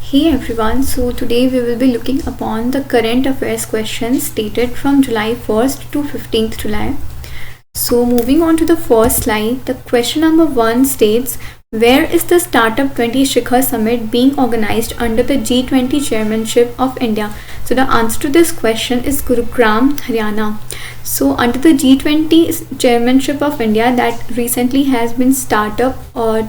Hey everyone, so today we will be looking upon the current affairs questions dated from July 1st to 15th July. So moving on to the first slide, the question number 1 states, where is the Startup 20 Shikhar Summit being organized under the G20 chairmanship of India? So the answer to this question is Gurugram, Haryana. So under the G20 chairmanship of India that recently has been set up for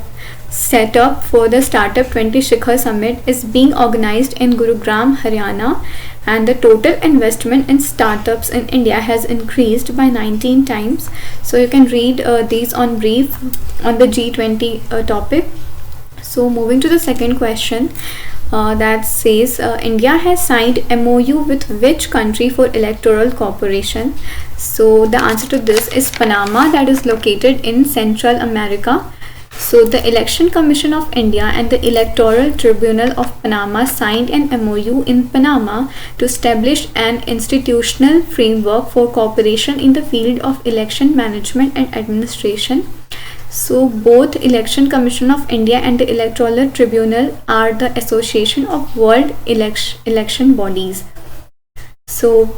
the Startup 20 Shikhar Summit is being organized in Gurugram, Haryana, and the total investment in startups in India has increased by 19 times. So you can read these on brief on the G20 topic. So moving to the second question, that says India has signed MOU with which country for electoral cooperation? So the answer to this is Panama, that is located in Central America. So the Election Commission of India and the Electoral Tribunal of Panama signed an MOU in Panama to establish an institutional framework for cooperation in the field of election management and administration. So both Election Commission of India and the Electoral Tribunal are the association of world election bodies. So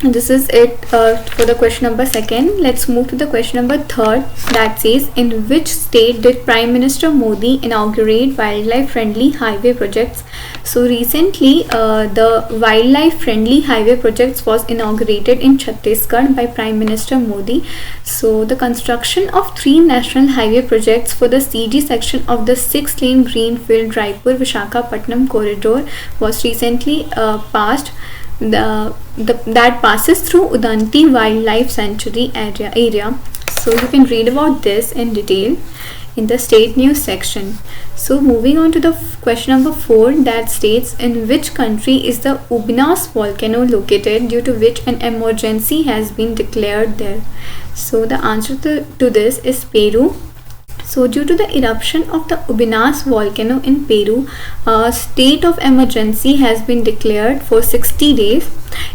this is it for the question number second. Let's move to the question number third, that says, in which state did Prime Minister Modi inaugurate wildlife friendly highway projects? So recently the wildlife friendly highway projects was inaugurated in Chhattisgarh by Prime Minister Modi. So the construction of 3 national highway projects for the CG section of the 6-lane Greenfield Raipur Vishakhapatnam corridor was recently passed. That passes through Udanti Wildlife Sanctuary area. So you can read about this in detail in the state news section. So moving on to the question number 4, that states, in which country is the Ubinas volcano located, due to which an emergency has been declared there? So the answer to this is Peru. So due to the eruption of the Ubinas volcano in Peru, a state of emergency has been declared for 60 days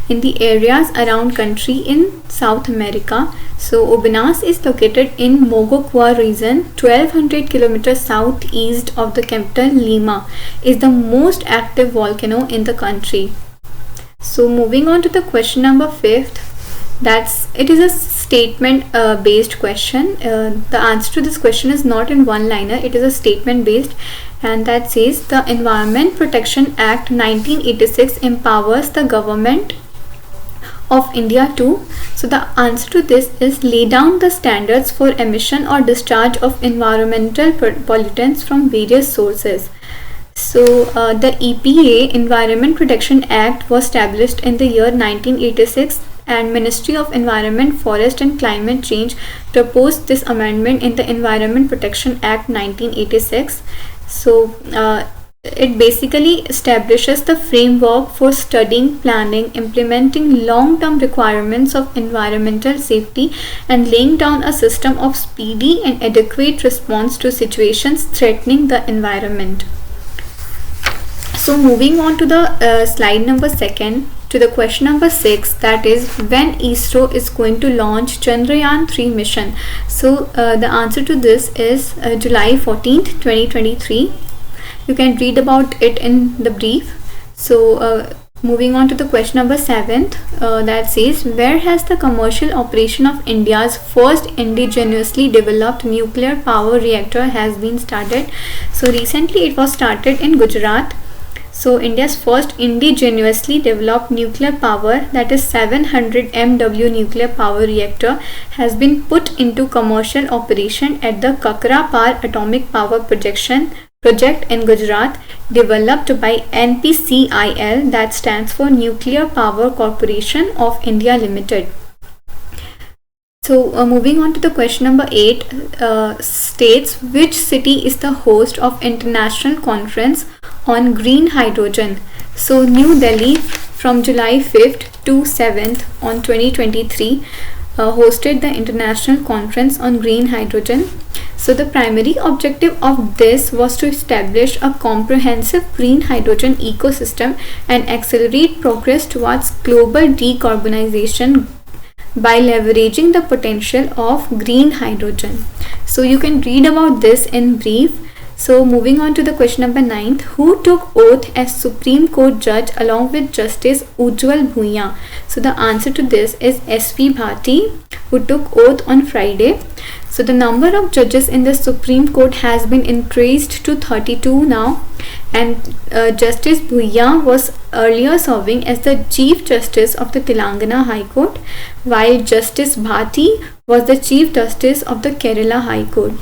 in the areas around country in South America. So Ubinas is located in Mogoqua region, 1200 kilometers southeast of the capital Lima, is the most active volcano in the country. So moving on to the question number 5th, it is a statement based question. The answer to this question is not in one liner, it is a statement based, and that says, the Environment Protection Act 1986 empowers the government of India to. So the answer to this is, lay down the standards for emission or discharge of environmental pollutants from various sources. So the EPA, Environment Protection Act, was established in the year 1986, and Ministry of Environment, Forest and Climate Change proposed this amendment in the Environment Protection Act 1986. So it basically establishes the framework for studying, planning, implementing long-term requirements of environmental safety, and laying down a system of speedy and adequate response to situations threatening the environment. So moving on to the slide number 2, to the question number 6, that is, when ISRO is going to launch Chandrayaan 3 mission? So the answer to this is July 14th, 2023. You can read about it in the brief. So moving on to the question number 7, that says, where has the commercial operation of India's first indigenously developed nuclear power reactor has been started? So recently it was started in Gujarat. So India's first indigenously developed nuclear power, that is 700 MW nuclear power reactor, has been put into commercial operation at the Kakrapar Atomic Power Project in Gujarat, developed by NPCIL, that stands for Nuclear Power Corporation of India Limited. So moving on to the question number 8, states, which city is the host of International Conference on Green Hydrogen? So New Delhi from July 5th to 7th on 2023 hosted the International Conference on Green Hydrogen. So the primary objective of this was to establish a comprehensive green hydrogen ecosystem and accelerate progress towards global decarbonization by leveraging the potential of green hydrogen. So you can read about this in brief. So moving on to the question number 9, who took oath as Supreme Court judge along with Justice Ujjwal Bhuiyan? So the answer to this is S.V. Bhati, who took oath on Friday. So the number of judges in the Supreme Court has been increased to 32 now, and Justice Bhuiyan was earlier serving as the Chief Justice of the Telangana High Court, while Justice Bhati was the Chief Justice of the Kerala High Court.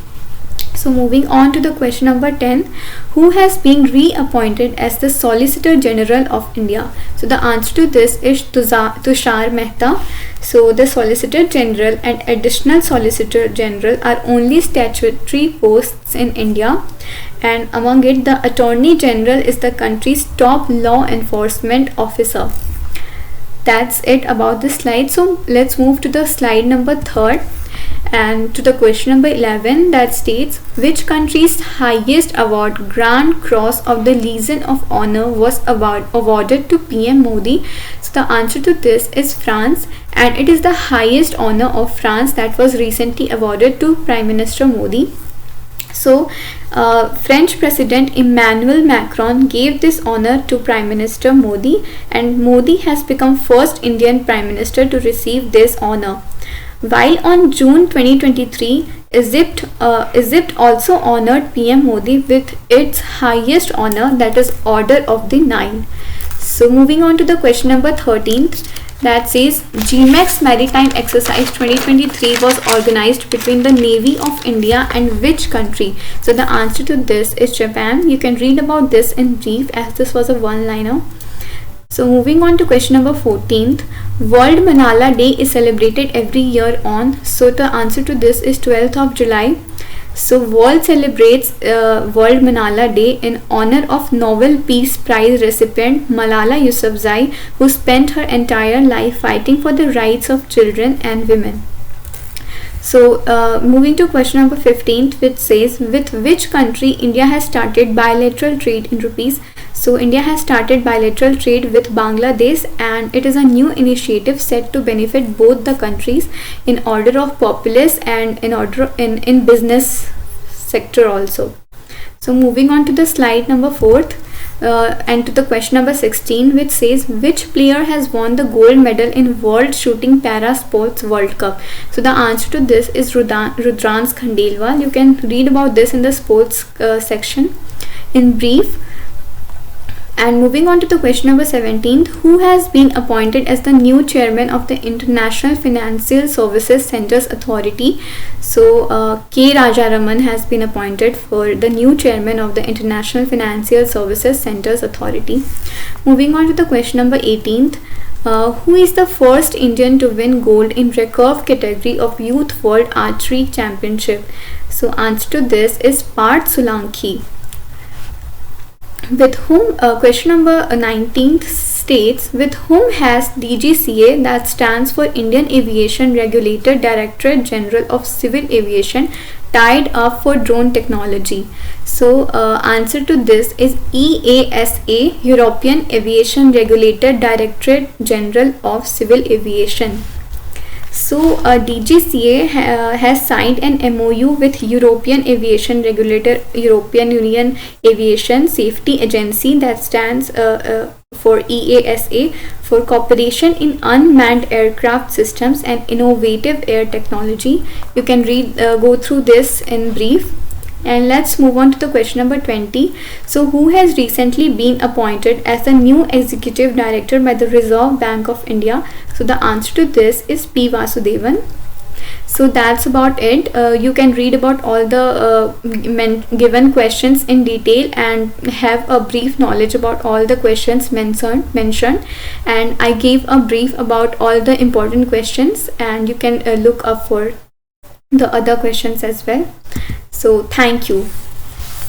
So moving on to the question number 10, who has been reappointed as the Solicitor General of India? So the answer to this is Tushar Mehta. So the Solicitor General and Additional Solicitor General are only statutory posts in India, and among it the Attorney General is the country's top law enforcement officer. That's it about this slide. So let's move to the slide number 3 and to the question number 11, that states, which country's highest award, Grand Cross of the Legion of Honor, was awarded to PM Modi? So the answer to this is France, and it is the highest honor of France that was recently awarded to Prime Minister Modi. So French President Emmanuel Macron gave this honor to Prime Minister Modi, and Modi has become first Indian Prime Minister to receive this honor. While on June 2023, Egypt also honored PM Modi with its highest honor, that is Order of the Nile. So moving on to the question number 13, that says, GMEX Maritime Exercise 2023 was organized between the Navy of India and which country? So the answer to this is Japan. You can read about this in brief as this was a one-liner. So moving on to question number 14, World Manala Day is celebrated every year on. So the answer to this is 12th of July. So world celebrates World Manala Day in honor of Nobel Peace Prize recipient Malala Yousafzai, who spent her entire life fighting for the rights of children and women. So moving to question number 15, which says, with which country India has started bilateral trade in rupees? So India has started bilateral trade with Bangladesh, and it is a new initiative set to benefit both the countries in order of populace and in business sector also. So moving on to the slide number 4 and to the question number 16, which says, which player has won the gold medal in World Shooting Para Sports World Cup? So the answer to this is Rudransh Khandelwal. You can read about this in the sports section in brief. And moving on to the question number 17, who has been appointed as the new chairman of the International Financial Services Centres Authority? So K. Rajaraman has been appointed for the new chairman of the International Financial Services Centres Authority. Moving on to the question number 18, who is the first Indian to win gold in recurve category of Youth World Archery Championship? So answer to this is Parth Solanki. With whom, question number 19 states, with whom has DGCA, that stands for Indian Aviation Regulator Directorate General of Civil Aviation, tied up for drone technology? So answer to this is EASA, European Aviation Regulator Directorate General of Civil Aviation. So DGCA has signed an MOU with European Aviation Regulator, European Union Aviation Safety Agency, that stands for EASA, for cooperation in unmanned aircraft systems and innovative air technology. You can go through this in brief. And let's move on to the question number 20. So who has recently been appointed as the new executive director by the Reserve Bank of India? So the answer to this is P. Vasudevan. So that's about it. You can read about all the given questions in detail and have a brief knowledge about all the questions mentioned, and I gave a brief about all the important questions, and you can look up for the other questions as well. So thank you.